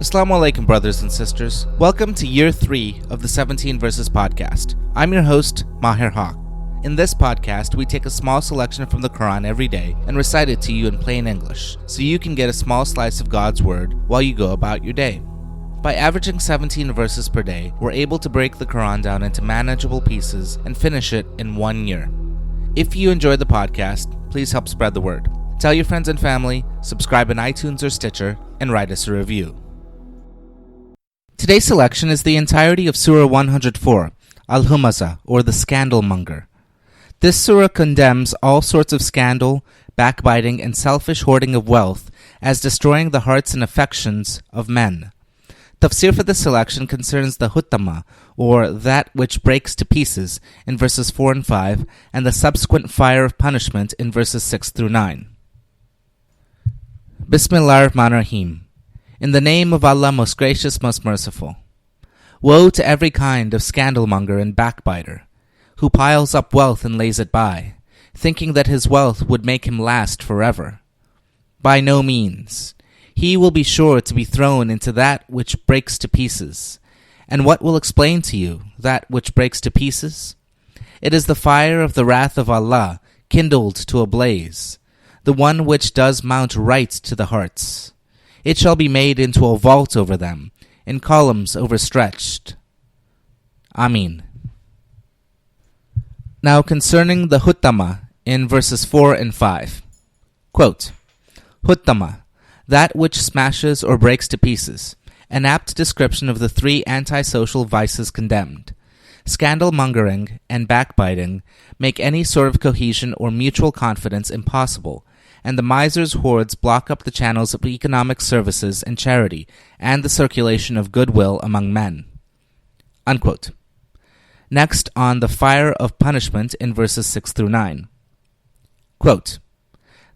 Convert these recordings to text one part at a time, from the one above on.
As-salaam wa-alaikum, brothers and sisters. Welcome to Year 3 of the 17 Verses podcast. I'm your host, Maher Haq. In this podcast, we take a small selection from the Quran every day and recite it to you in plain English, so you can get a small slice of God's Word while you go about your day. By averaging 17 verses per day, we're able to break the Quran down into manageable pieces and finish it in 1 year. If you enjoyed the podcast, please help spread the word. Tell your friends and family, subscribe in iTunes or Stitcher, and write us a review. Today's selection is the entirety of Surah 104, Al-Humazah, or the Scandalmonger. This surah condemns all sorts of scandal, backbiting, and selfish hoarding of wealth as destroying the hearts and affections of men. Tafseer for this selection concerns the Hutamah, or that which breaks to pieces, in verses 4 and 5, and the subsequent fire of punishment in verses 6 through 9. Bismillahir-Rahmanir-Rahim. In the name of Allah, most gracious, most merciful. Woe to every kind of scandalmonger and backbiter, who piles up wealth and lays it by, thinking that his wealth would make him last forever. By no means. He will be sure to be thrown into that which breaks to pieces. And what will explain to you that which breaks to pieces? It is the fire of the wrath of Allah, kindled to a blaze, the one which does mount right to the hearts. It shall be made into a vault over them, in columns overstretched. Amin. Now concerning the Hutamah, in verses 4 and 5. Quote, Hutamah, that which smashes or breaks to pieces, an apt description of the three antisocial vices condemned. Scandalmongering and backbiting make any sort of cohesion or mutual confidence impossible, and the miser's hoards block up the channels of economic services and charity, and the circulation of goodwill among men. Unquote. Next, on the fire of punishment in verses 6 through 9. Quote,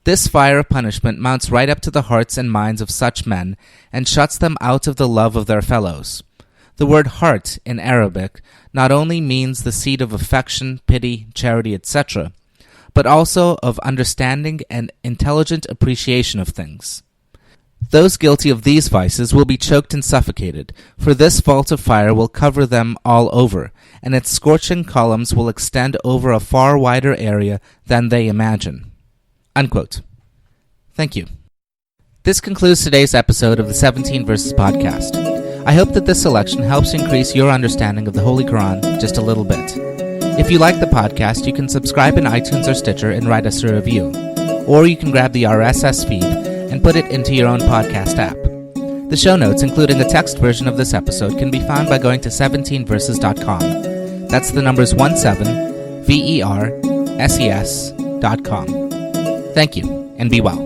This fire of punishment mounts right up to the hearts and minds of such men, and shuts them out of the love of their fellows. The word heart in Arabic not only means the seat of affection, pity, charity, etc., but also of understanding and intelligent appreciation of things. Those guilty of these vices will be choked and suffocated, for this vault of fire will cover them all over, and its scorching columns will extend over a far wider area than they imagine. Unquote. Thank you. This concludes today's episode of the 17 Verses podcast. I hope that this selection helps increase your understanding of the Holy Quran just a little bit. If you like the podcast, you can subscribe in iTunes or Stitcher and write us a review. Or you can grab the RSS feed and put it into your own podcast app. The show notes, including a text version of this episode, can be found by going to 17verses.com. That's the numbers 17, VERSES.com. Thank you, and be well.